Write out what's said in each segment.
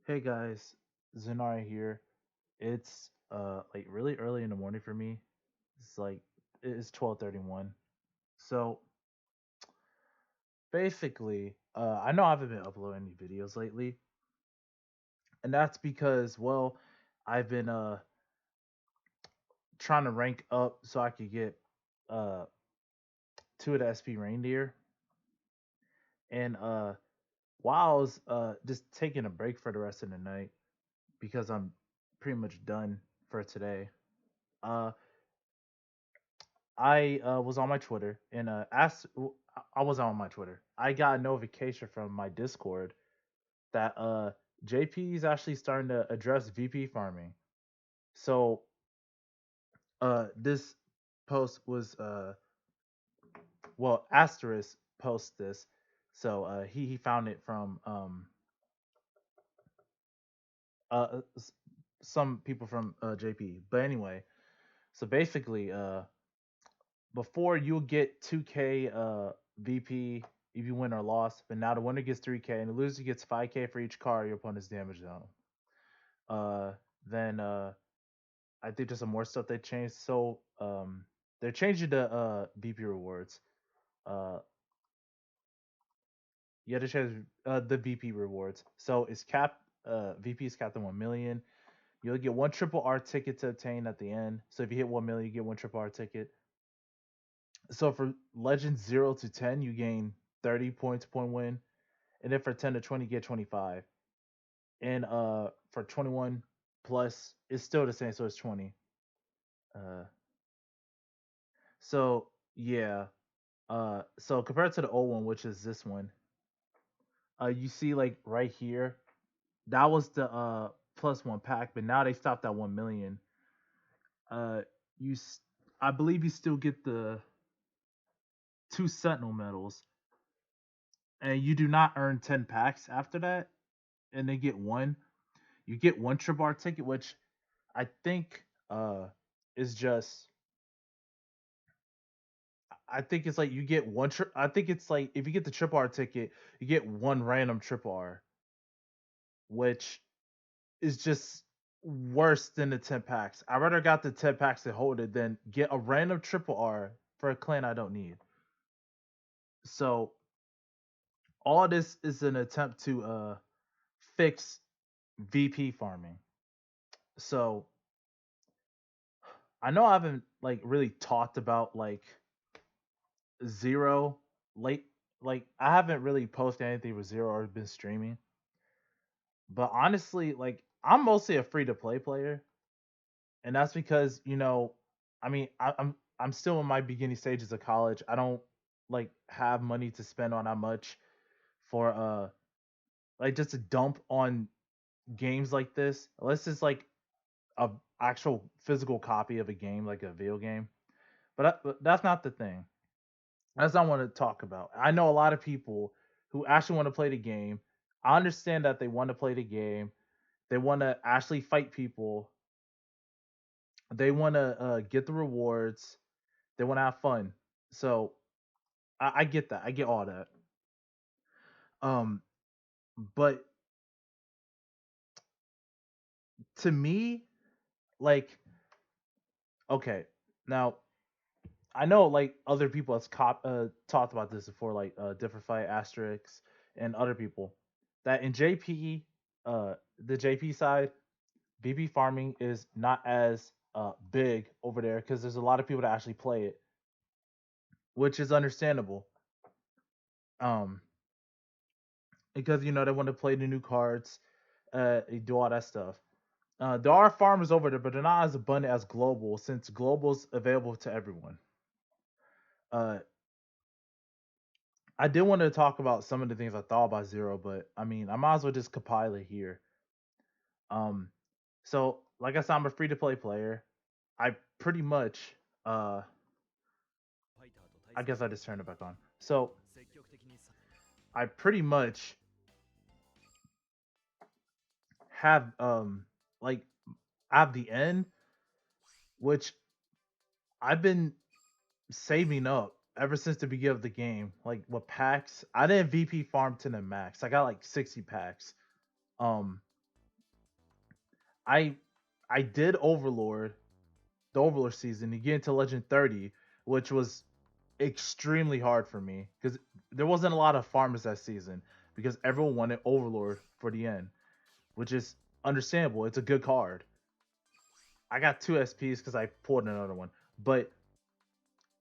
Hey guys, Zenahreon here. It's like really early in the morning for me. It's like it's 12:31. So basically, I know I haven't been uploading any videos lately, and that's because I've been trying to rank up so I could get uh two of the SP reindeer. And while I was just taking a break for the rest of the night because I'm pretty much done for today. Uh I was on my Twitter and I was on my Twitter. I got a notification from my Discord that JP is actually starting to address VP farming. So this post was asterisk post this. So he found it from uh s- some people from JP. But anyway, so basically before you'll get 2K VP if you win or lost, but now the winner gets 3K and the loser gets 5K for each car your opponent's damage zone. Uh, then I think there's some more stuff they changed. So they're changing the VP rewards. Uh, yeah, they changed the VP rewards. So it's capped. VP is capped at 1 million. You'll get one triple R ticket to obtain at the end. So if you hit 1 million, you get one triple R ticket. So for Legends 0 to 10, you gain 30 points per win, and then for 10 to 20, you get 25. And for 21 plus, it's still the same, so it's 20. Uh, so yeah. So compared to the old one, which is this one, you see like right here, that was the plus one pack, but now they stopped at 1 million. Uh, you, I believe you still get the two Sentinel medals, and you do not earn 10 packs after that, and they get one. You get one trip bar ticket, which I think is just I think it's like you get one trip. I think it's like if you get the trip R ticket, you get one random trip R, which is just worse than the 10 packs. I rather got the 10 packs to hold it than get a random triple R for a clan I don't need. So all this is an attempt to fix VP farming. So I know I haven't like really talked about like Zero late. Like I haven't really posted anything with Zero or been streaming. But honestly, like I'm mostly a free to play player, and that's because I mean, I'm still in my beginning stages of college. I don't like have money to spend on that much for like just to dump on games like this. Unless it's like a actual physical copy of a game, like a video game. But that's not the thing. That's not what I want to talk about. I know a lot of people who actually want to play the game. I understand that they want to play the game. They want to actually fight people. They want to get the rewards. They want to have fun. So I get that. I get all that. Um, but to me, like, okay, now I know like other people has talked about this before, like different fight asterisks and other people that in JP, the JP side, VP farming is not as big over there because there's a lot of people that actually play it, which is understandable. Um, because they want to play the new cards, they do all that stuff. There are farmers over there, but they're not as abundant as global since global's available to everyone. Uh, I did want to talk about some of the things I thought about Zero, but I mean, I might as well just compile it here. Um, so like I said, I'm a free to play player. I pretty much, uh, I guess I just turned it back on. So I pretty much have like I have the end, which I've been saving up ever since the beginning of the game. Like with packs, I didn't VP farm to the max. I got like 60 packs. Um, I I did Overlord, the Overlord season, to get into Legend 30, which was extremely hard for me because there wasn't a lot of farmers that season because everyone wanted Overlord for the end, which is understandable. It's a good card. I got two SPs because I pulled another one. But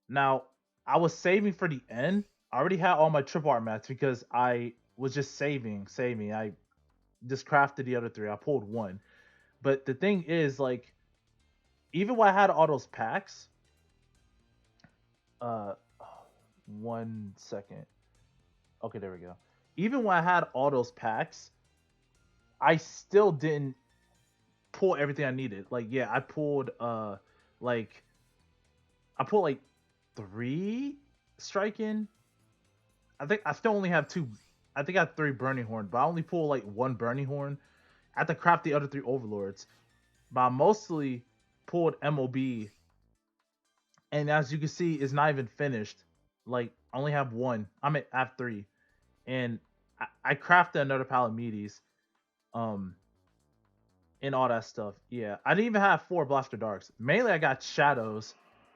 now I was saving for the end. I already had all my triple art mats because I was just saving. I just crafted the other three. I pulled one. But the thing is, like, even when I had all those packs, uh, 1 second. Okay, there we go. Even when I had all those packs, I still didn't pull everything I needed. Like, yeah, like I pulled like three striking. I think I still only have two. I think I have three burning horn, but I only pull like one burning horn. I have to craft the other three overlords. But I mostly pulled MOB, and as you can see, it's not even finished. Like I only have one. I'm at F three, and I crafted another Palamedes, um, and all that stuff. Yeah, I didn't even have four Blaster Darks. Mainly, I got shadows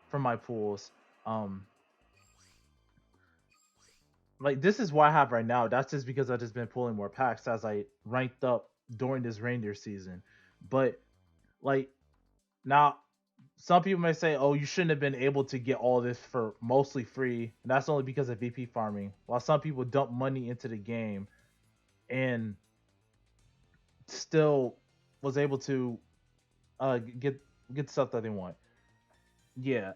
from my pools. Um, like this is what I have right now. That's just because I've just been pulling more packs as I ranked up during this reindeer season. But like now, some people may say, "Oh, you shouldn't have been able to get all this for mostly free." And that's only because of VP farming. While some people dump money into the game and still was able to get stuff that they want. Yeah,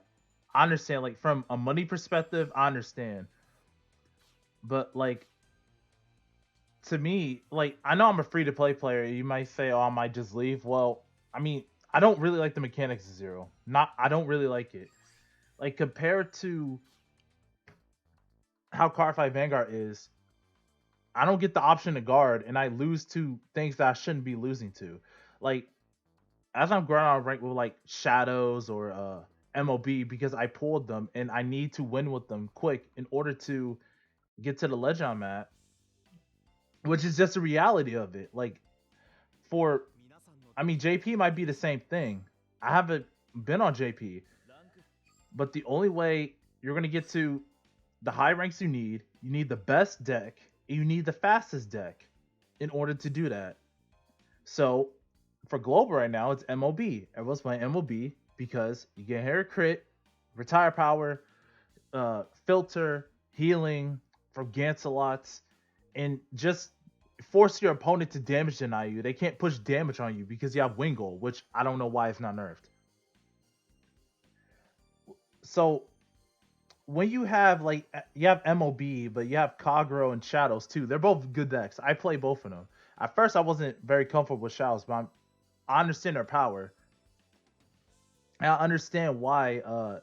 I understand. Like from a money perspective, I understand. But like to me, like I know I'm a free to play player. You might say, "Oh, I might just leave." Well, I mean, I don't really like the mechanics of Zero. Not, I don't really like it. Like compared to how Card Fight Vanguard is, I don't get the option to guard, and I lose to things that I shouldn't be losing to. Like as I'm growing on rank with like shadows or MOB because I pulled them and I need to win with them quick in order to get to the ledge I'm at, which is just the reality of it. Like for, I mean, JP might be the same thing. I haven't been on JP, but the only way you're gonna get to the high ranks you need the best deck, you need the fastest deck in order to do that. So for global right now, it's MOB. Everyone's playing MOB because you get hair crit, retire power, filter, healing from Gancelots, and just force your opponent to damage deny you. They can't push damage on you because you have Wingle, which I don't know why it's not nerfed. So when you have like you have MOB, but you have Kagero and Shadows too. They're both good decks. I play both of them. At first, I wasn't very comfortable with Shadows, but I understand their power. And I understand why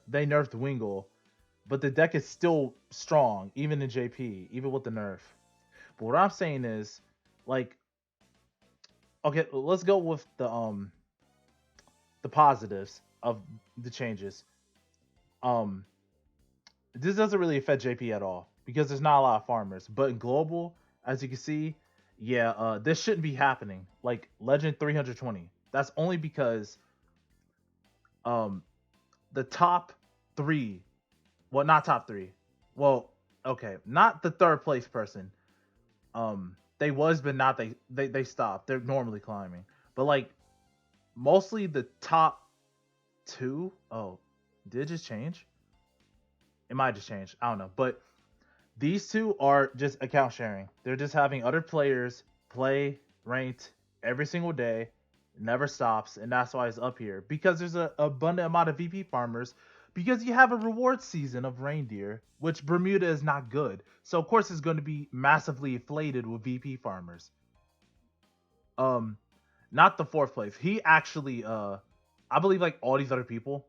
they nerfed Wingle, but the deck is still strong, even in JP, even with the nerf. But what I'm saying is, like, okay, let's go with the positives of the changes. Um, this doesn't really affect JP at all because there's not a lot of farmers. But in global, as you can see, yeah, this shouldn't be happening. Like Legend 320. That's only because um the top three, well, not top three. Well, okay, not the third place person. They was, but not they stopped. They're normally climbing, but like mostly the top two. Oh, did it just change? It might just change. I don't know, but these two are just account sharing. They're just having other players play ranked every single day, never stops, and that's why it's up here. Because there's a abundant amount of VP farmers. Because you have a reward season of reindeer, which Bermuda is not good. So of course it's going to be massively inflated with VP farmers. Um, not the fourth place. He actually, I believe like all these other people,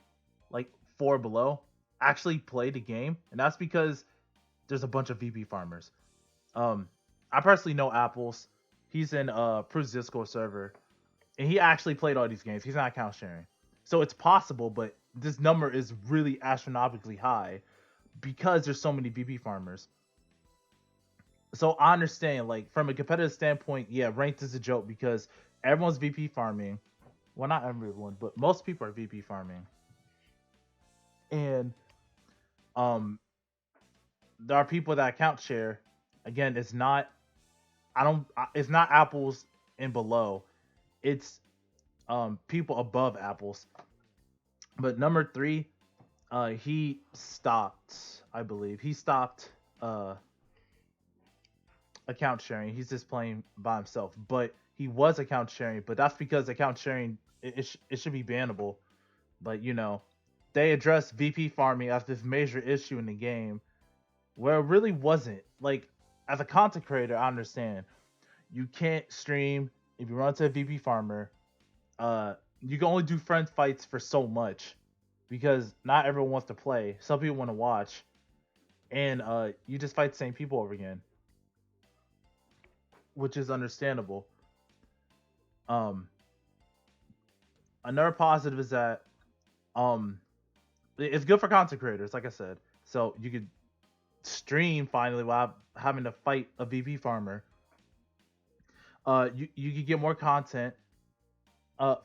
like four below, actually played the game, and that's because there's a bunch of VP farmers. Um, I personally know Apples. He's in Prue's Discord server, and he actually played all these games. He's not account sharing, so it's possible, but this number is really astronomically high because there's so many VP farmers. So I understand, like from a competitive standpoint, yeah, ranked is a joke because everyone's VP farming. Well, not everyone, but most people are VP farming, and um, there are people that account share. Again, it's not. I don't. It's not apples and below. It's people above apples. But number three, he stopped. I believe he stopped uh account sharing. He's just playing by himself. But he was account sharing. But that's because account sharing it should be bannable. But they addressed VP farming as this major issue in the game, where it really wasn't. Like as a content creator, I understand you can't stream if you run to a VP farmer. You can only do friend fights for so much because not everyone wants to play. Some people want to watch, and you just fight the same people over again, which is understandable. Um, Another positive is that um, it's good for content creators, like I said. So you could stream finally without having to fight a VP farmer. You could get more content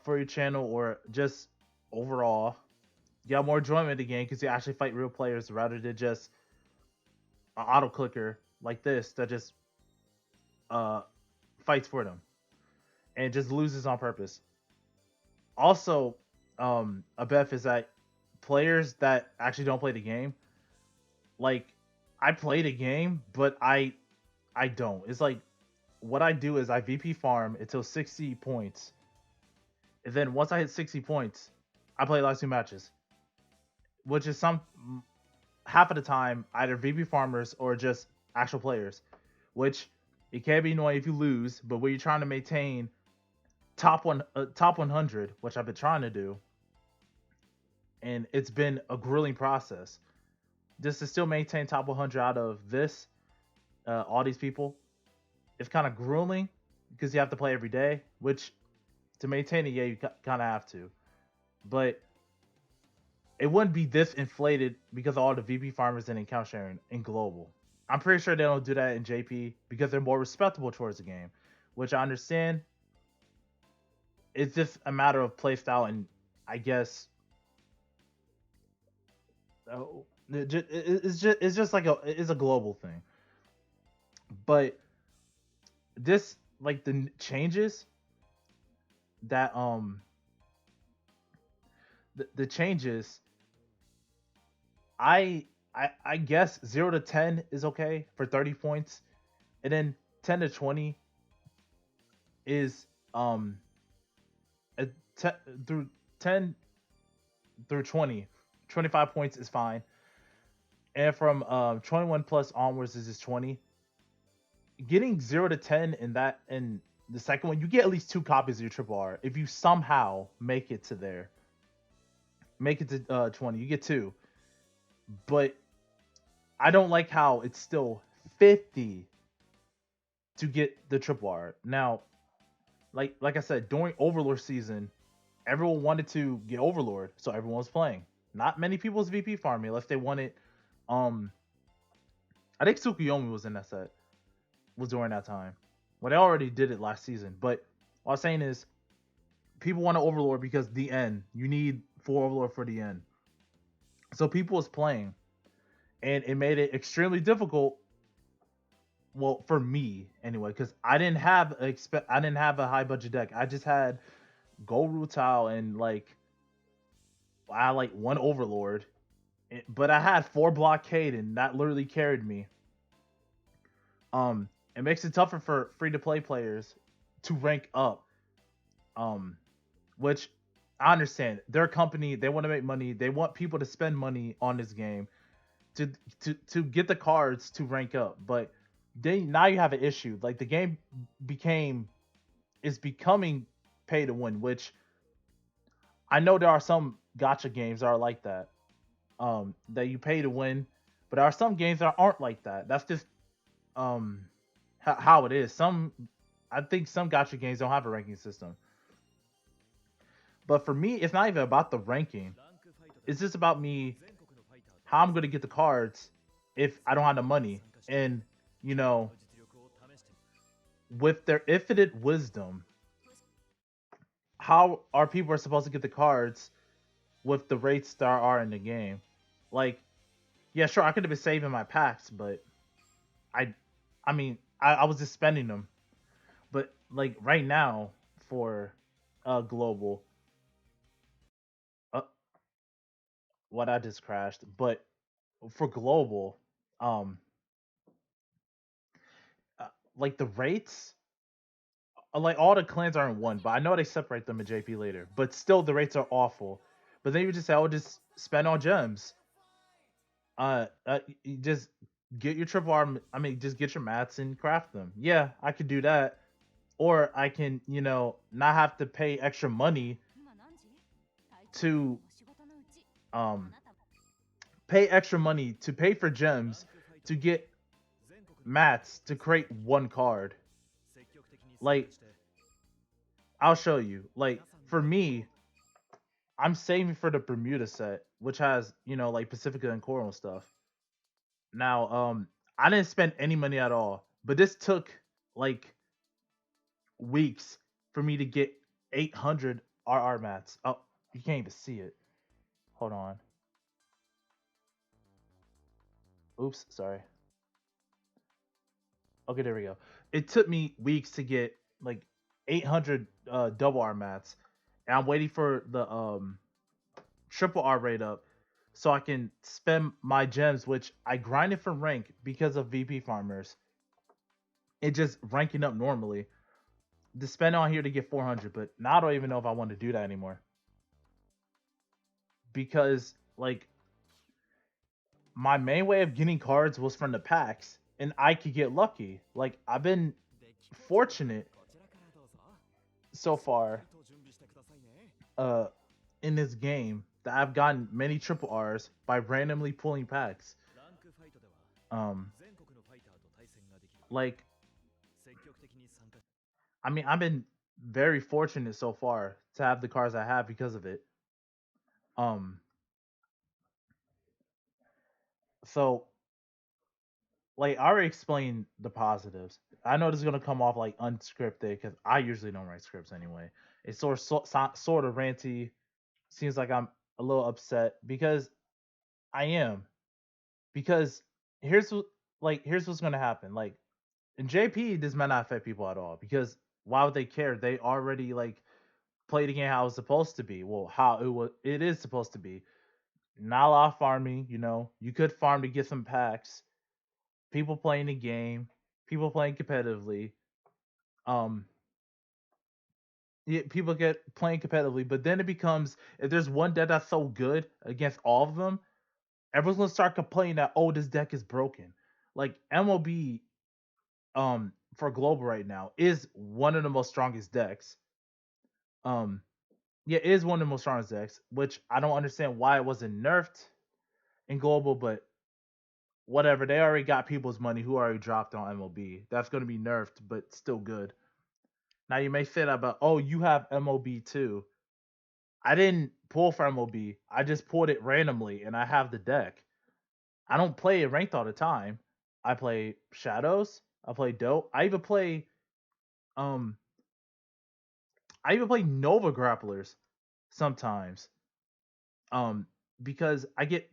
for your channel or just overall. You have more enjoyment in the game because you actually fight real players rather than just an auto clicker like this that just uh fights for them and just loses on purpose. Also, a beth is that players that actually don't play the game, like I play the game, but I don't. It's like what I do is I VP farm until 60 points, and then once I hit 60 points, I play last two matches, which is some half of the time either VP farmers or just actual players, which it can be annoying if you lose, but when you're trying to maintain top 100, which I've been trying to do, and it's been a grueling process. Just to still maintain top 100 out of this, all these people, it's kind of grueling because you have to play every day. Which to maintain it, yeah, you kind of have to. But it wouldn't be this inflated because of all the VP farmers and account sharing in global. I'm pretty sure they don't do that in JP because they're more respectable towards the game, which I understand. It's just a matter of play style and I guess it's just like it's a global thing. But this like the changes that the changes I guess 0 to 10 is okay for 30 points, and then 10 to 20 is a te- through 10 through 20, 25 points is fine, and from 21 plus onwards is just 20. Getting 0 to 10 in that in the second one, you get at least two copies of your triple R. If you somehow make it to there, make it to 20, you get two. But I don't like how it's still 50 to get the triple R. Now, like I said, during Overlord season, everyone wanted to get Overlord, so everyone was playing. Not many people's VP farming unless they wanted. Um, I think Tsukuyomi was in that set. Was during that time. Well, they already did it last season, but what I'm saying is, people want to Overlord because the end. You need four Overlord for the end. So people was playing, and it made it extremely difficult. Well, for me anyway, because I didn't have a high budget deck. I just had Gold Rutile and I had like one Overlord, but I had four Blockade, and that literally carried me. It makes it tougher for free to play players to rank up. Um, which I understand. Their company, they want to make money. They want people to spend money on this game to to get the cards to rank up. But they now you have an issue. Like the game became is becoming pay to win, which I know there are some gotcha games that are like that. That you pay to win, but there are some games that aren't like that. That's just um how it is. I think some gotcha games don't have a ranking system. But for me, it's not even about the ranking. It's just about me how I'm gonna get the cards if I don't have the money. And you know, with their infinite wisdom, how are people are supposed to get the cards with the rates that are in the game? Like, yeah, sure, I could have been saving my packs, but I, I mean, I was just spending them. But like right now for global, uh, what I just crashed. But for global, um, uh, like the rates, like all the clans are in one, but I know they separate them in JP later. But still, the rates are awful. But then you just say, "Oh, just spend on gems." You just get your triple R. I mean, just get your mats and craft them. Yeah, I could do that, or I can, not have to pay extra money to um pay extra money to pay for gems to get mats to create one card. Like, I'll show you. Like, for me, I'm saving for the Bermuda set, which has, like Pacifica and Coral and stuff. Now, I didn't spend any money at all, but this took like weeks for me to get 800 RR mats. Oh, you can't even see it. Hold on. Oops, sorry. Okay, there we go. It took me weeks to get like 800 double R mats, and I'm waiting for the triple R rate up so I can spend my gems, which I grinded for rank because of VP farmers. It just ranking up normally to spend on here to get 400, but now I don't even know if I want to do that anymore because like my main way of getting cards was from the packs, and I could get lucky. Like I've been fortunate so far uh in this game that I've gotten many triple R's by randomly pulling packs. Um like I mean I've been very fortunate so far to have the cards I have because of it. Um so like I already explained the positives. I know this is gonna come off like unscripted because I usually don't write scripts anyway. It's sort of ranty. Seems like I'm a little upset because I am. Because here's what here's what's gonna happen. Like in JP, this might not affect people at all because why would they care? They already like played the game how it's supposed to be. Well, how it is supposed to be. Not a lot of farming. You could farm to get some packs. People playing the game. People playing competitively. Um, yeah, people get playing competitively, but then it becomes if there's one deck that's so good against all of them, everyone's gonna start complaining that this deck is broken. Like MLB for global right now is one of the most strongest decks. Um yeah, it is one of the most strongest decks, which I don't understand why it wasn't nerfed in global, but whatever. They already got people's money who already dropped on MLB. That's gonna be nerfed, but still good. Now you may say that about you have MLB too. I didn't pull for MLB. I just pulled it randomly and I have the deck. I don't play it ranked all the time. I play Shadows. I play Dope. Um I even play Nova Grapplers sometimes. Um because I get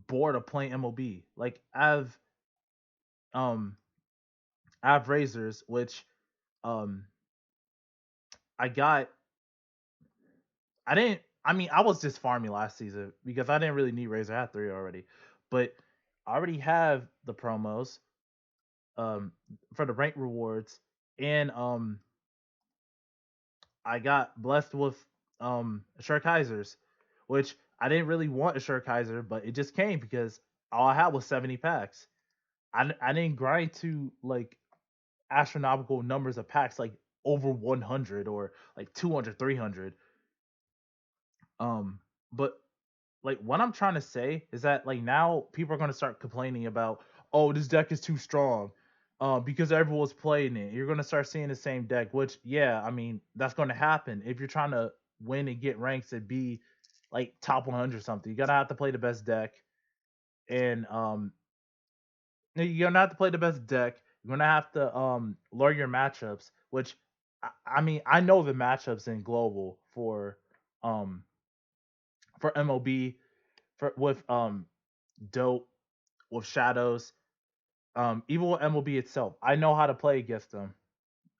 bored of playing MLB. Like um I have Razors, which um I got I didn't I mean I was just farming last season because I didn't really need Razor. I had three already. But I already have the promos um for the rank rewards, and I got blessed with Sure Kaisers, which I didn't really want a Sure Kaiser, but it just came because all I had was 70 packs. I didn't grind to like astronomical numbers of packs like over 100 or like 200, 300. But like what I'm trying to say is that like now people are going to start complaining about this deck is too strong because everyone's playing it. You're going to start seeing the same deck, which yeah, I mean that's going to happen if you're trying to win and get ranks and be like top 100 or something. You're gonna have to play the best deck, and you're gonna have to play the best deck. You're gonna have to learn your matchups, which I mean, I know the matchups in global um for MOB for with dope with shadows, even with MOB itself. I know how to play against them.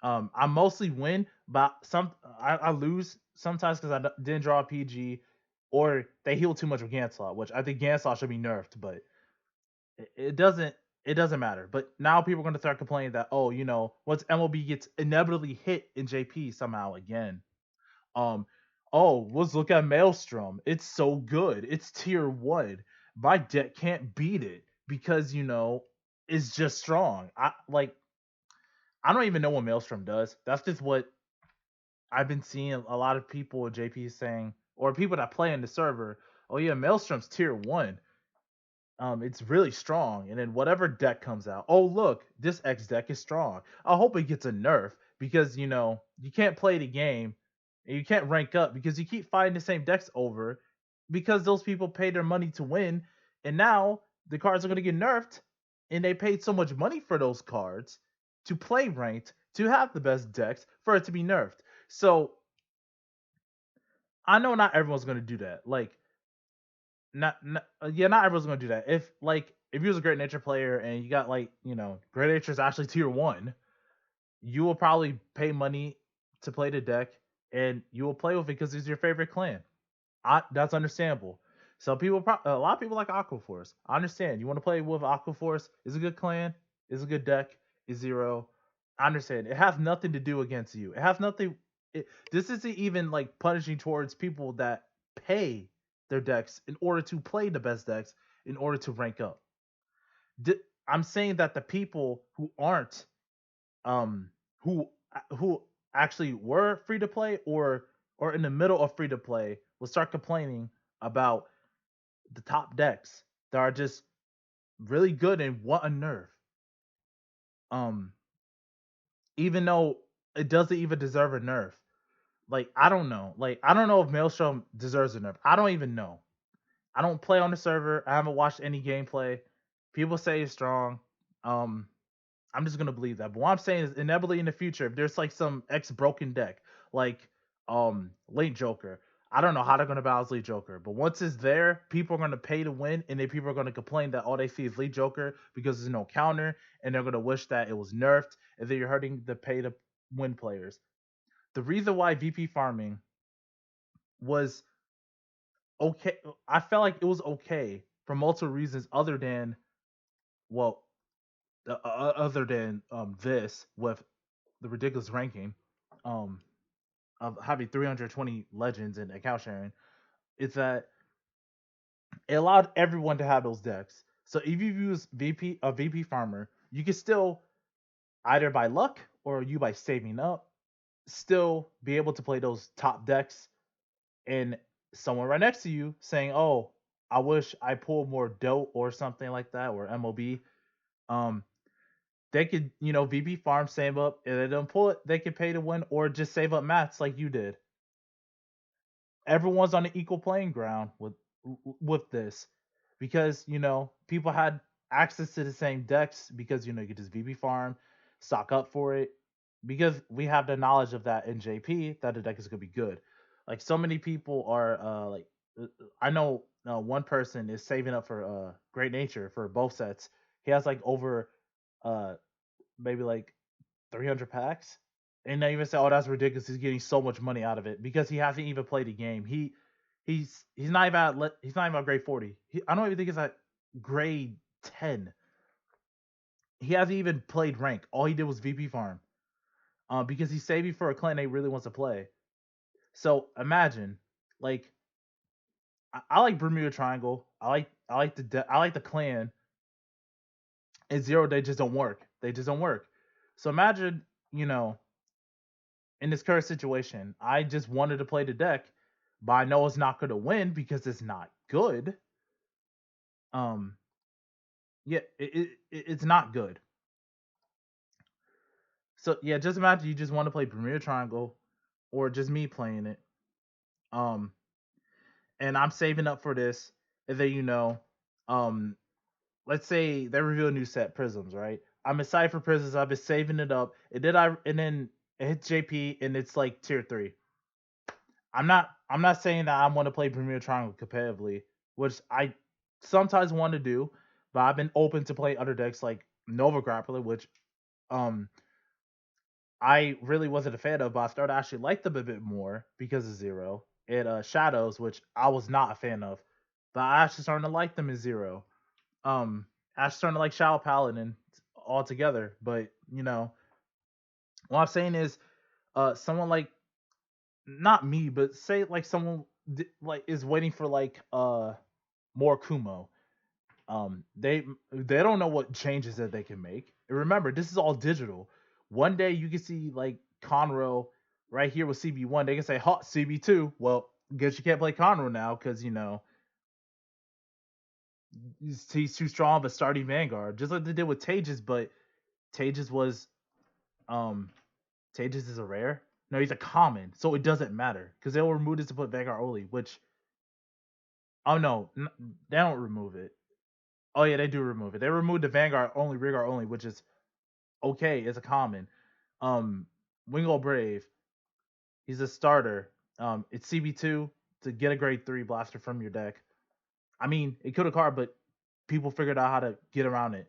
I mostly win, but I lose sometimes because didn't draw a PG, or they heal too much with Ganslot, which I think Ganslot should be nerfed, but it doesn't. It doesn't matter. But now people are going to start complaining that, oh, once MLB gets inevitably hit in JP somehow again, um, oh, let's look at Maelstrom. It's so good. It's tier 1. My deck can't beat it because it's just strong. I don't even know what Maelstrom does. That's just what I've been seeing a lot of people with JP saying, or people that play in the server. Oh yeah, Maelstrom's tier 1. It's really strong. And then whatever deck comes out, oh look, this X deck is strong. I hope it gets a nerf because you can't play the game and you can't rank up because you keep fighting the same decks over because those people pay their money to win, and now the cards are going to get nerfed, and they paid so much money for those cards to play ranked to have the best decks for it to be nerfed. So I know not everyone's going to do that. Like not everyone's gonna do that. If you was a great nature player and you got great nature is actually tier 1, you will probably pay money to play the deck and you will play with it because it's your favorite clan. That's understandable. So a lot of people like Aquaforce. I understand. You want to play with Aquaforce? Is a good clan. Is a good deck. Is zero. I understand. It has nothing to do against you. It has nothing. This isn't even like punishing towards people that pay their decks in order to play the best decks in order to rank up. I'm saying that the people who aren't um who actually were free to play or in the middle of free to play will start complaining about the top decks that are just really good and want a nerf. Um, Even though it doesn't even deserve a nerf. Like I don't know. Like I don't know if Maelstrom deserves a nerf. I don't even know. I don't play on the server. I haven't watched any gameplay. People say it's strong. Um, I'm just gonna believe that. But what I'm saying is, inevitably in the future, if there's like some X broken deck, like late Joker, I don't know how they're gonna balance late Joker. But once it's there, people are gonna pay to win, and then people are gonna complain that all they see is late Joker because there's no counter, and they're gonna wish that it was nerfed, and then you're hurting the pay to win players. The reason why VP farming was okay, I felt like it was okay for multiple reasons other than well, other than this with the ridiculous ranking um of having 320 legends and account sharing is that it allowed everyone to have those decks. So if you use VP farmer, you can still either by luck or you by saving up still be able to play those top decks, and someone right next to you saying, "Oh, I wish I pulled more dope or something like that or MOB." Um, they could, VP farm, save up. If they don't pull it, they could pay to win or just save up mats like you did. Everyone's on an equal playing ground with this because people had access to the same decks because you could just VP farm, stock up for it because we have the knowledge of that in JP that the deck is gonna be good. Like so many people are I know one person is saving up for Great Nature for both sets. He has like over uh maybe like 300 packs. And they even say, "Oh, that's ridiculous. He's getting so much money out of it because he hasn't even played a game. He's not even he's not even at grade 40. I don't even think he's at grade 10. He hasn't even played rank. All he did was VP farm, because he's saving for a clan that he really wants to play. So imagine, like, I like Bermuda Triangle. I like the clan. And Zero, they just don't work. They just don't work. So imagine, in this current situation, I just wanted to play the deck, but I know it's not going to win because it's not good. Um, yeah, it's not good. So yeah, just imagine you just want to play Bermuda Triangle, or just me playing it. Um, and I'm saving up for this, and then um, let's say they reveal a new set, Prisms, right? I'm excited for Prisms. I've been saving it up, and then It hits JP and it's like tier three. I'm not saying that I want to play Premier Triangle competitively, which I sometimes want to do, but I've been open to play other decks like Nova Grappler, which um I really wasn't a fan of, but I started to actually like them a bit more because of Zero. And Shadows, which I was not a fan of, but I actually started to like them in Zero. I actually started to like Shadow Paladin altogether. But what I'm saying is, someone like not me, but say like someone like is waiting for like more Kumo. They don't know what changes that they can make. And remember, this is all digital. One day you can see like Conroe right here with CB1. They can say hot CB2. Well, guess you can't play Conroe now because he's too strong. But starting Vanguard, just like they did with Tages, but Tages was um Tages is a rare. No, he's a common, so it doesn't matter because they'll remove this to put Vanguard only. Which oh no, they don't remove it. Oh yeah, they do remove it. They removed the Vanguard only, Rigard only, which is okay. It's a common. Um, Wingo Brave, he's a starter. It's CB2 to get a grade 3 blaster from your deck. I mean, it killed a card, but people figured out how to get around it.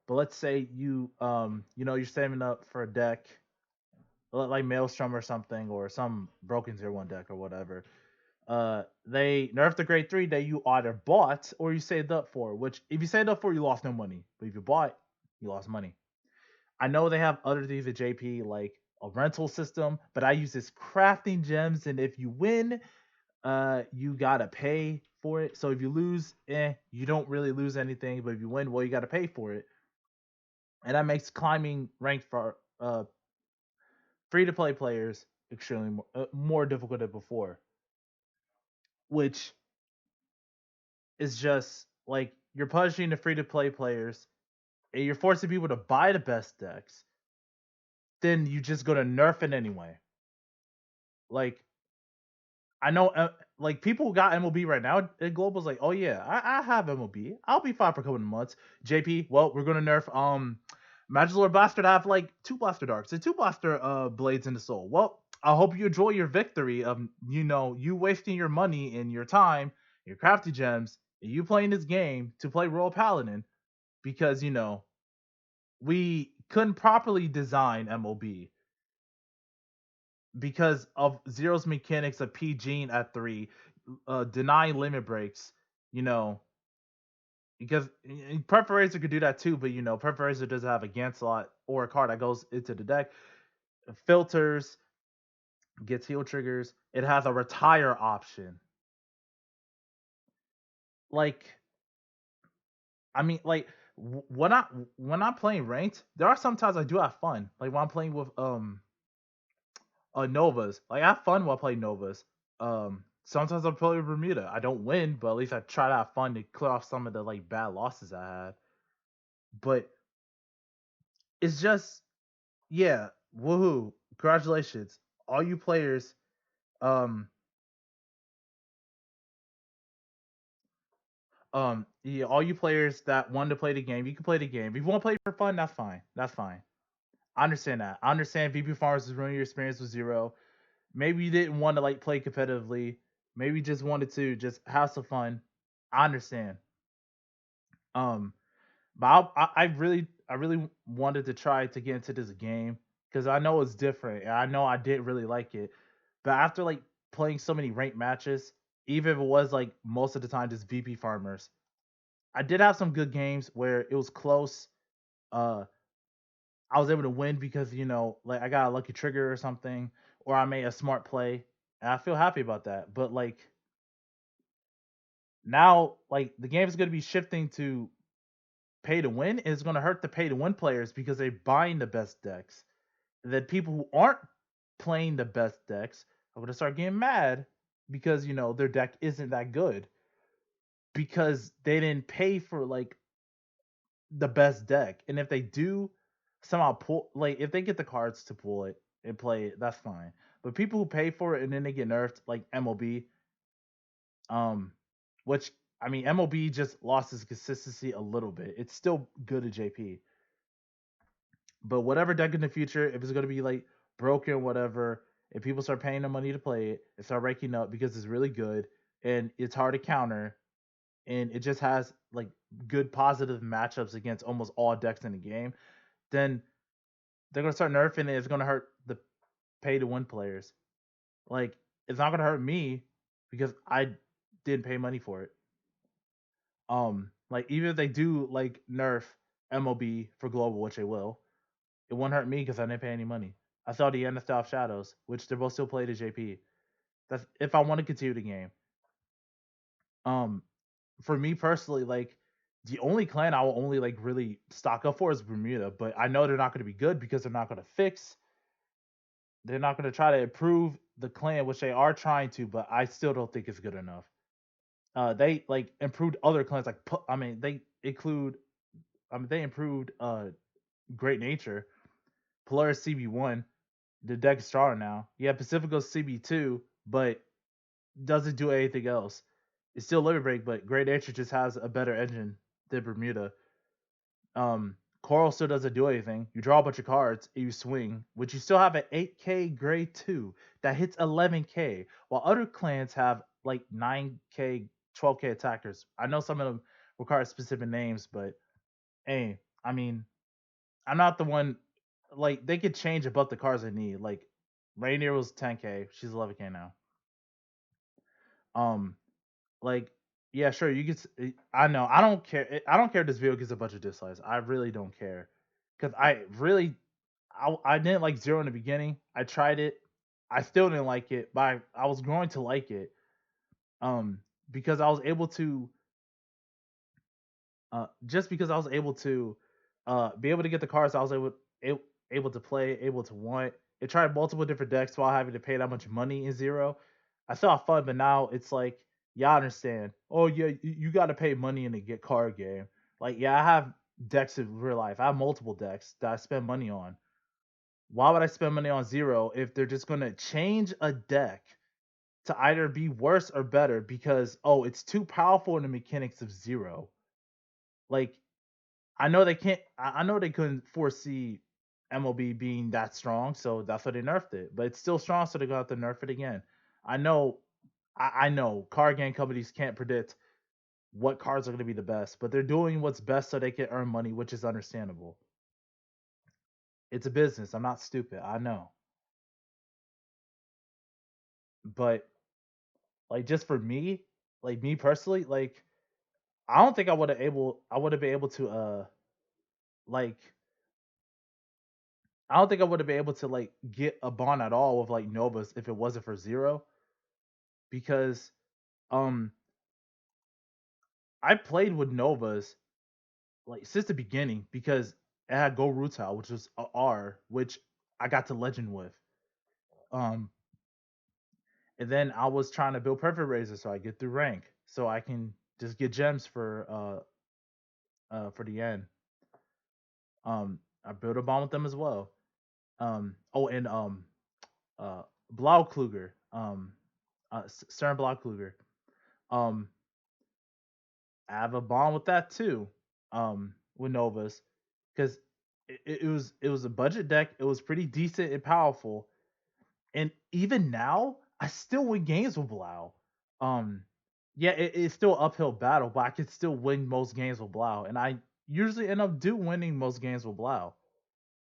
But let's say you're saving up for a deck like Maelstrom or something, or some broken 0-1 deck or whatever. They nerfed the grade 3 that you either bought or you saved up for. Which, if you saved up for, you lost no money. But if you bought, you lost money. I know they have other things at JP like a rental system, but I use this crafting gems, and if you win, you gotta pay for it. So if you lose, you don't really lose anything, but if you win, well, you gotta pay for it, and that makes climbing ranked for free to play players extremely more difficult than before. Which is just like you're punishing the free to play players, and you're forcing people to buy the best decks. Then you just go to nerf it anyway. Like I know, like people who got MLB right now at Global's like, oh yeah, I have MLB. I'll be fine for a couple of months. JP, well, we're gonna nerf Magilor Blaster to have like two Blaster Darks and two Blaster Blades in the Soul. Well, I hope you enjoy your victory of you wasting your money and your time, your crafty gems, and you playing this game to play Royal Paladin because we couldn't properly design MLB because of Zero's mechanics of PGing at 3, denying limit breaks, you know, because Preparator could do that too, but Preparator doesn't have a Ganslot or a card that goes into the deck. Filters, gets heal triggers. It has a retire option. Like, I mean, like when I'm playing ranked, there are sometimes I do have fun. Like when I'm playing with Novas. Like I have fun while playing Novas. Sometimes I'll play with Bermuda. I don't win, but at least I try to have fun to clear off some of the like bad losses I had. But it's just yeah, woohoo. Congratulations. All you players, um yeah, all you players that want to play the game, you can play the game. If you want to play for fun, that's fine. That's fine. I understand that. I understand VP Farmers is ruining your experience with Zero. Maybe you didn't want to like play competitively. Maybe you just wanted to just have some fun. I understand. Um, but I really wanted to try to get into this game because I know it's different and I know I did really like it. But after like playing so many ranked matches, even if it was like most of the time just VP farmers, I did have some good games where it was close. Uh, I was able to win because like I got a lucky trigger or something, or I made a smart play, and I feel happy about that. But like now, like the game is going to be shifting to pay to win is going to hurt the pay to win players because they're buying the best decks. Then people who aren't playing the best decks are going to start getting mad because their deck isn't that good because they didn't pay for like the best deck. And if they do somehow pull, like if they get the cards to pull it and play it, that's fine. But people who pay for it and then they get nerfed, like MLB, um, which I mean MLB just lost its consistency a little bit. It's still good at JP. But whatever deck in the future, if it's going to be like broken, whatever, and people start paying the money to play it and start ranking up because it's really good and it's hard to counter and it just has like good positive matchups against almost all decks in the game, then they're gonna start nerfing it. It's gonna hurt the pay to win players. Like it's not gonna hurt me because I didn't pay money for it. Like even if they do like nerf MLB for global, which they will, it won't hurt me because I didn't pay any money. I saw the end of Staff Shadows, which they're both still played at JP. That's if I want to continue the game. Um, for me personally, like the only clan I will only like really stock up for is Bermuda, but I know they're not going to be good because they're not going to fix. They're not going to try to improve the clan, which they are trying to, but I still don't think it's good enough. They like improved other clans, like I mean, they include, I mean, they improved Great Nature, Polaris CB1. The deck is stronger now. Yeah, Pacifico's CB2, but doesn't do anything else. It's still Limit Break, but Great Nature just has a better engine than Bermuda. Coral still doesn't do anything. You draw a bunch of cards, and you swing, which you still have an 8K grade 2 that hits 11K, while other clans have like 9K, 12K attackers. I know some of them require specific names, but hey, I mean, I'm not the one. Like they could change above the cards I need. Like Rainier was 10K, she's 11K now. Um, like yeah, sure, you could. I know. I don't care. I don't care if this video gets a bunch of dislikes. I really don't care, because I didn't like Zero in the beginning. I tried it. I still didn't like it, but I was going to like it. Um, because I was able to just because I was able to be able to get the cards I was able to play, able to want. It tried multiple different decks while having to pay that much money in Zero. I still have fun, but now it's like, yeah, I understand. Oh yeah, you got to pay money in a get card game. Like yeah, I have decks in real life. I have multiple decks that I spend money on. Why would I spend money on Zero if they're just gonna change a deck to either be worse or better because oh it's too powerful in the mechanics of Zero? Like I know they can't. I know they couldn't foresee MLB being that strong, so that's why they nerfed it. But it's still strong, so they're gonna have to nerf it again. I know. I know card game companies can't predict what cards are going to be the best, but they're doing what's best so they can earn money, which is understandable. It's a business. I'm not stupid. I know. But like just for me, like me personally, like I don't think I would have been able to like I don't think I would have been able to like get a bond at all with like Novas if it wasn't for Zero because um I played with Novas like since the beginning because it had Go Rutile, which was a R, which I got to Legend with. Um and then I was trying to build Perfect Razor so I get through rank so I can just get gems for the end. I built a bond with them as well. Oh and uh Blau Kluger, Stern Blau Kluger. Um I have a bond with that too. With Novas, because it was a budget deck. It was pretty decent and powerful, and even now I still win games with Blau. Um, yeah, it's still uphill battle, but I can still win most games with Blau, and I usually end up winning most games with Blau.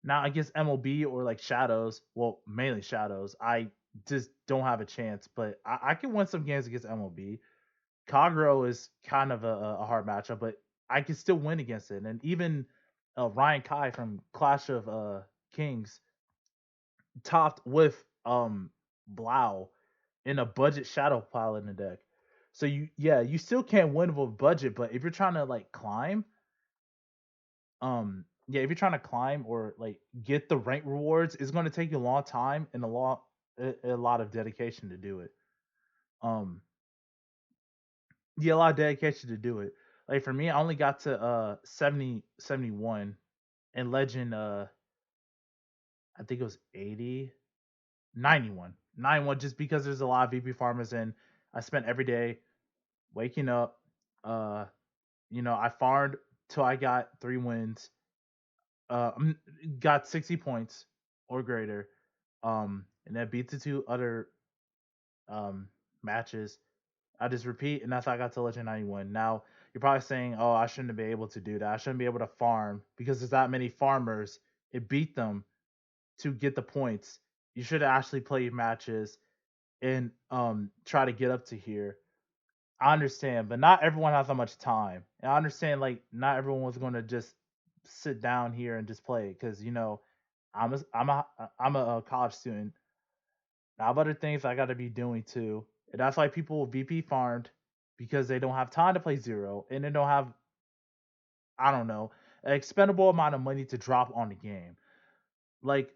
Now against MLB or like Shadows, well mainly Shadows, I just don't have a chance, but I can win some games against MLB. Kagro is kind of a hard matchup, but I can still win against it. And even Ryan Kai from Clash of Kings topped with Blau in a budget shadow pile in the deck. So you still can't win with budget, but if you're trying to like climb, yeah, if you're trying to climb or like get the rank rewards, it's going to take you a long time and a lot of dedication to do it. Um, yeah, a lot of dedication to do it. Like for me, I only got to 70 71 and Legend I think it was 80 91 91 just because there's a lot of VP farmers and I spent every day waking up uh I farmed till I got 3 wins got 60 points or greater And then beat the two other um matches. I just repeat, and that's how I got to Legend 91. Now you're probably saying, "Oh, I shouldn't be able to do that. I shouldn't be able to farm because there's that many farmers. It beat them to get the points. You should actually play matches and try to get up to here." I understand, but not everyone has that much time. And I understand, like, not everyone was going to just sit down here and just play because I'm a college student. I have other things I got to be doing too, and that's why people VP farmed because they don't have time to play zero and they don't have, I don't know, an expendable amount of money to drop on the game. Like,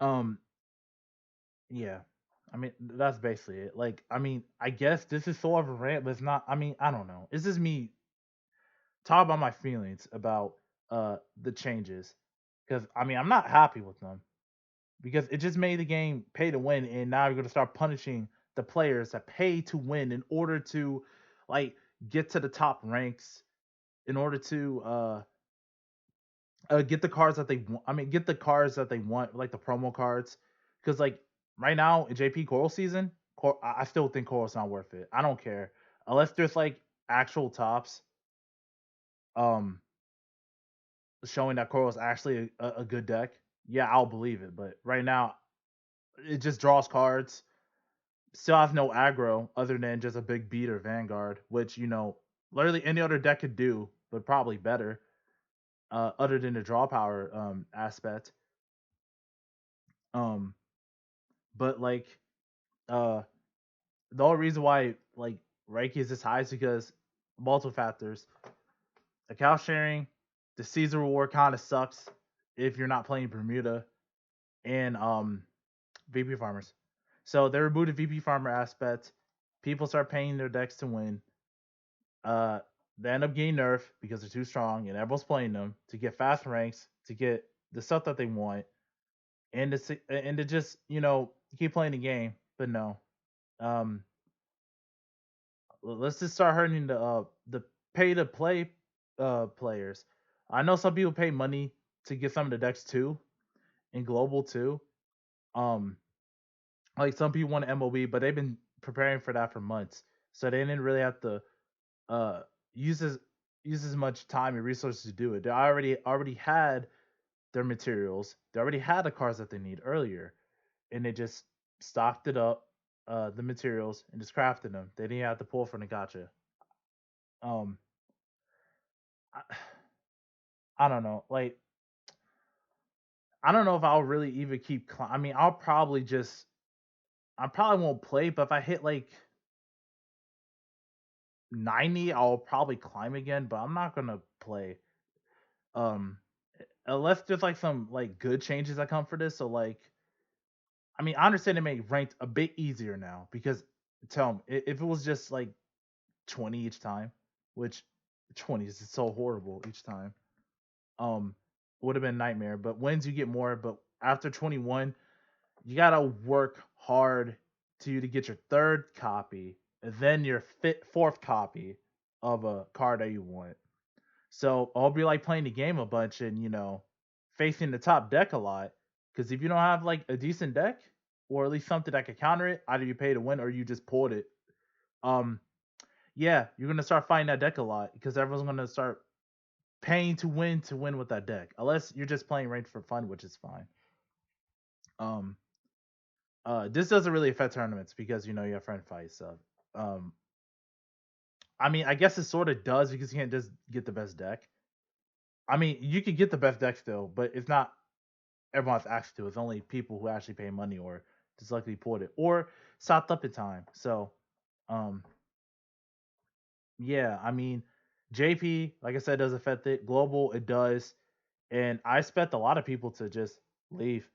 um, yeah. I mean, that's basically it. Like, I mean, I guess this is sort of a rant, but it's not. I mean, I don't know. It's just me talk about my feelings about the changes because I mean I'm not happy with them because it just made the game pay to win, and now you're gonna start punishing the players that pay to win in order to like get to the top ranks, in order to get the cards that they want. I mean, get the cards that they want, like the promo cards, because like right now in JP Coral season, I still think Coral's not worth it. I don't care unless there's like actual tops. Um, Showing that Coral is actually a good deck, yeah, I'll believe it. But right now, it just draws cards. Still has no aggro other than just a big beater Vanguard, which literally any other deck could do, but probably better. Other than the draw power aspect. Um, but like uh, the only reason why like Reiki is this high is because multiple factors. Account sharing, the season reward kind of sucks if you're not playing Bermuda, and VP farmers. So they removed the VP farmer aspect. People start paying their decks to win. Uh, they end up getting nerfed because they're too strong, and everyone's playing them to get fast ranks, to get the stuff that they want, and to just keep playing the game. But no, um, let's just start hurting the pay to play players. I know some people pay money to get some of the decks too, in global too. Um, like some people want MOB, but they've been preparing for that for months, so they didn't really have to uh use as use as much time and resources to do it. They already had their materials. They already had the cards that they need earlier, and they just stocked it up, the materials, and just crafted them. They didn't have to pull from the gotcha. Um, I, I don't know. Like, I don't know if I'll really even keep. I mean, I probably won't play, but if I hit like 90, I'll probably climb again. But I'm not gonna play. Um, Unless there's like some like good changes that come for this. So like, I mean, I understand it made ranked a bit easier now because tell me if it was just like 20 each time, which 20 is so horrible each time. Um, would have been a nightmare. But wins you get more. But after 21, you gotta work hard to get your third copy, and then your fourth copy of a card that you want. So I'll be like playing the game a bunch and facing the top deck a lot. Because if you don't have like a decent deck, or at least something that can counter it, either you pay to win or you just pulled it. Um, yeah, you're gonna start fighting that deck a lot because everyone's gonna start paying to win with that deck. Unless you're just playing ranked for fun, which is fine. Um, this doesn't really affect tournaments because you have friend fights. So, um, I mean, I guess it sort of does because you can't just get the best deck. I mean, you can get the best deck still, but it's not everyone has access to. It's only people who actually pay money or just luckily pulled it or stopped up in time. So, um, yeah, I mean, JP, like I said, does affect it. Global, it does, and I expect a lot of people to just leave.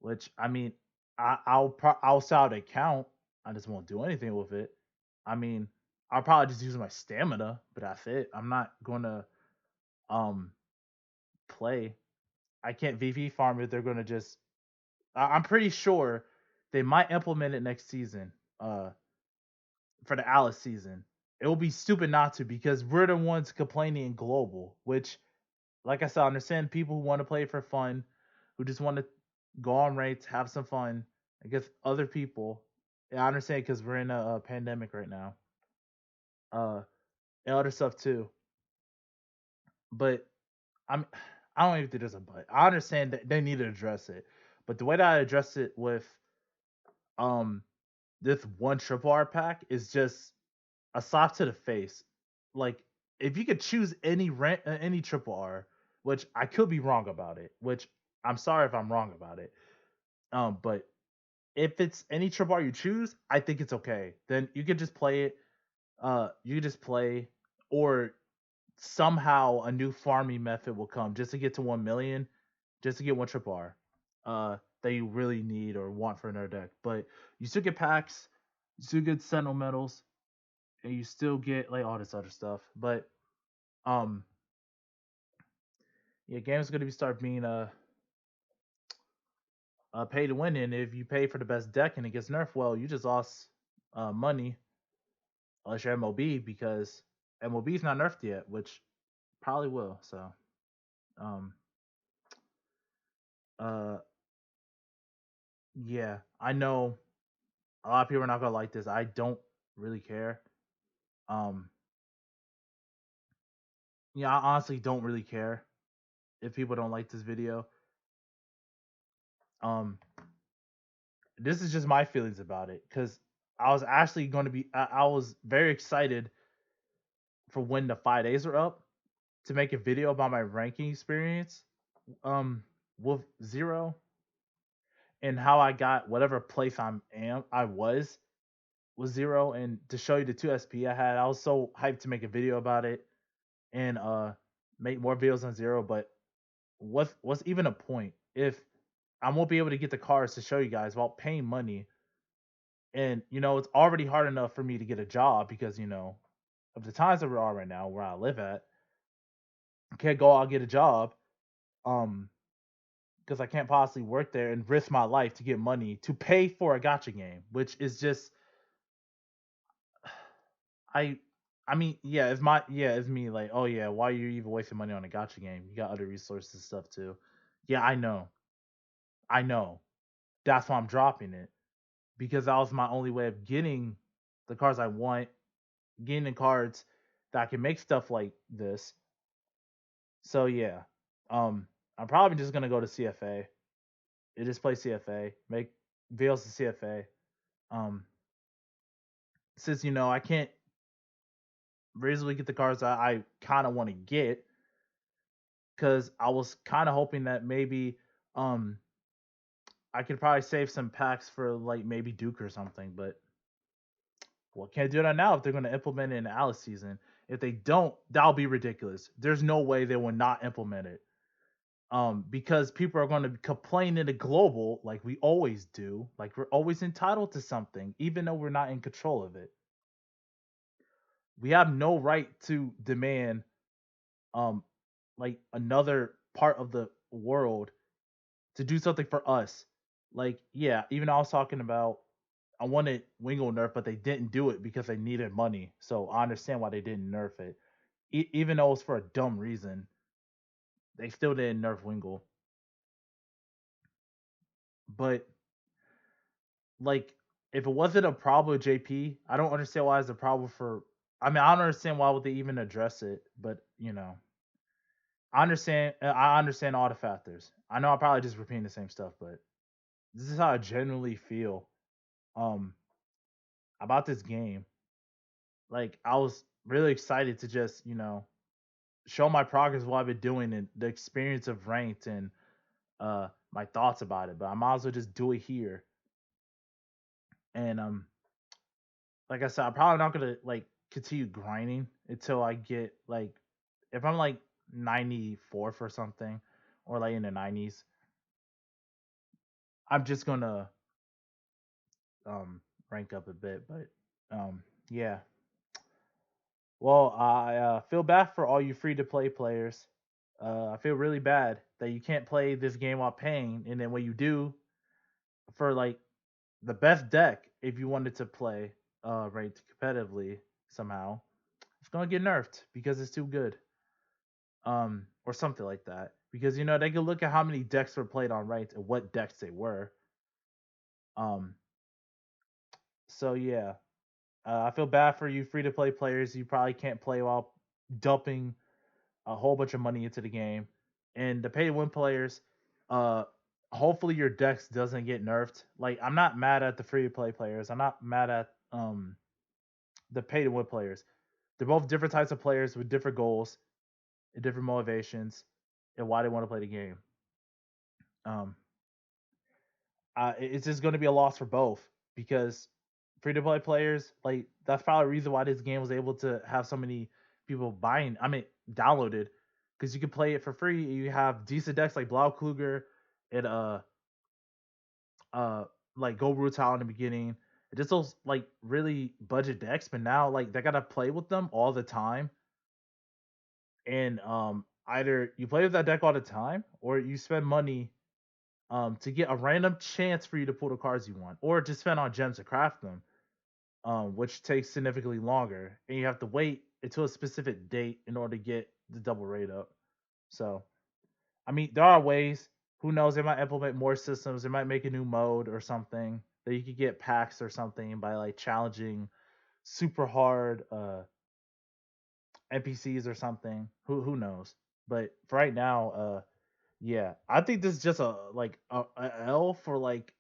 Which I mean, I'll sell the account. I just won't do anything with it. I mean, I'll probably just use my stamina, but that's it. I'm not gonna um play. I can't VV farm if they're gonna just. I'm pretty sure they might implement it next season. For the Alice season, it will be stupid not to because we're the ones complaining in global. Which, like I said, I understand people who want to play for fun, who just want to. go on rates, have some fun, against other people. Yeah, I understand because we're in a pandemic right now. Uh, and other stuff too. But I'm I don't even think there's a but. I understand that they need to address it, but the way that I address it with um this one triple R pack is just a slap to the face. Like if you could choose any triple R, which I could be wrong about it, which I'm sorry if I'm wrong about it. But if it's any triple R you choose, I think it's okay. Then you could just play it. You could just play, or somehow a new farming method will come just to get to 1 million, just to get one triple R. That you really need or want for another deck. But you still get packs, you still get Sentinel medals, and you still get like all this other stuff. But um, yeah, games gonna be start being pay to win, and if you pay for the best deck and it gets nerfed, well, you just lost money unless you're MOB because MOB's not nerfed yet, which probably will. So um uh yeah, I know a lot of people are not gonna like this. I don't really care. Um yeah, I honestly don't really care if people don't like this video. Um this is just my feelings about it because I was actually going to be I was very excited for when the 5 days were up to make a video about my ranking experience with Zero and how I got whatever place I was with Zero, and to show you the two SP I had. I was so hyped to make a video about it and make more videos on Zero, but what's even a point if I won't be able to get the cards to show you guys while paying money. And it's already hard enough for me to get a job because of the times that we are right now where I live at. I can't go out and get a job um because I can't possibly work there and risk my life to get money to pay for a gotcha game, which is just I I mean, it's me like, oh yeah, why are you even wasting money on a gotcha game? You got other resources and stuff too. Yeah, I know. I know. That's why I'm dropping it. Because that was my only way of getting the cards I want, getting the cards that I can make stuff like this. So yeah. Um I'm probably just gonna go to CFA. You just play CFA, make videos to CFA. Um since I can't reasonably get the cards I kind of want to get, because I was kind of hoping that maybe um I could probably save some packs for like maybe Duke or something, but well, can't do that now if they're going to implement it in the Alice season. If they don't, that'll be ridiculous. There's no way they will not implement it. Because people are going to complain in the global like we always do, like we're always entitled to something, even though we're not in control of it. We have no right to demand um like another part of the world to do something for us. Like, yeah, even though I was talking about I wanted Wingle nerf, but they didn't do it because they needed money. So I understand why they didn't nerf it. Even though it was for a dumb reason, they still didn't nerf Wingle. But like, if it wasn't a problem with JP, I don't understand why it's a problem for. I mean, I don't understand why would they even address it. But I understand. I understand all the factors. I know I'm probably just repeating the same stuff, but this is how I genuinely feel um about this game. Like I was really excited to just show my progress, what I've been doing, and the experience of ranked, and my thoughts about it. But I might as well just do it here. And like I said, I'm probably not gonna like continue grinding until I get like if I'm like 94th or something, or like in the 90s. I'm just gonna rank up a bit. But yeah. Well, I feel bad for all you free to play players. I feel really bad that you can't play this game while paying, and then when you do, for like the best deck, if you wanted to play ranked competitively somehow, it's gonna get nerfed because it's too good, or something like that. because they can look at how many decks were played on ranked and what decks they were. Um, so yeah, I feel bad for you free to play players. You probably can't play while dumping a whole bunch of money into the game, and the pay to win players. Uh, Hopefully your decks doesn't get nerfed. Like I'm not mad at the free to play players. I'm not mad at the pay to win players. They're both different types of players with different goals and different motivations and why they want to play the game. Um, it's just going to be a loss for both because free to play players like that's probably the reason why this game was able to have so many people buying. I mean, downloaded because you can play it for free. You have decent decks like Blau Kluger and uh like Go Brutal in the beginning. Just those like really budget decks, but now like they gotta play with them all the time. And either you play with that deck all the time or you spend money to get a random chance for you to pull the cards you want, or just spend on gems to craft them, which takes significantly longer, and you have to wait until a specific date in order to get the double rate up. So, I mean, there are ways. Who knows? They might implement more systems. They might make a new mode or something that you could get packs or something by like challenging super hard NPCs or something. Who knows? But for right now, yeah, I think this is just a L for like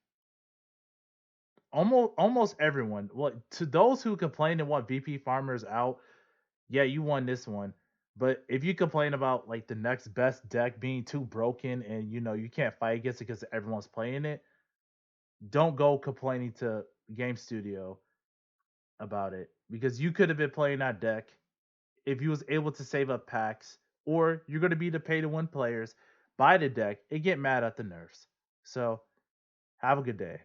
almost everyone. Well, to those who complain and want VP farmers out, yeah, you won this one. But if you complain about like the next best deck being too broken and you can't fight against it because everyone's playing it, don't go complaining to Game Studio about it because you could have been playing that deck if you was able to save up packs, or you're going to be the pay to win players, buy the deck and get mad at the nerfs. So have a good day.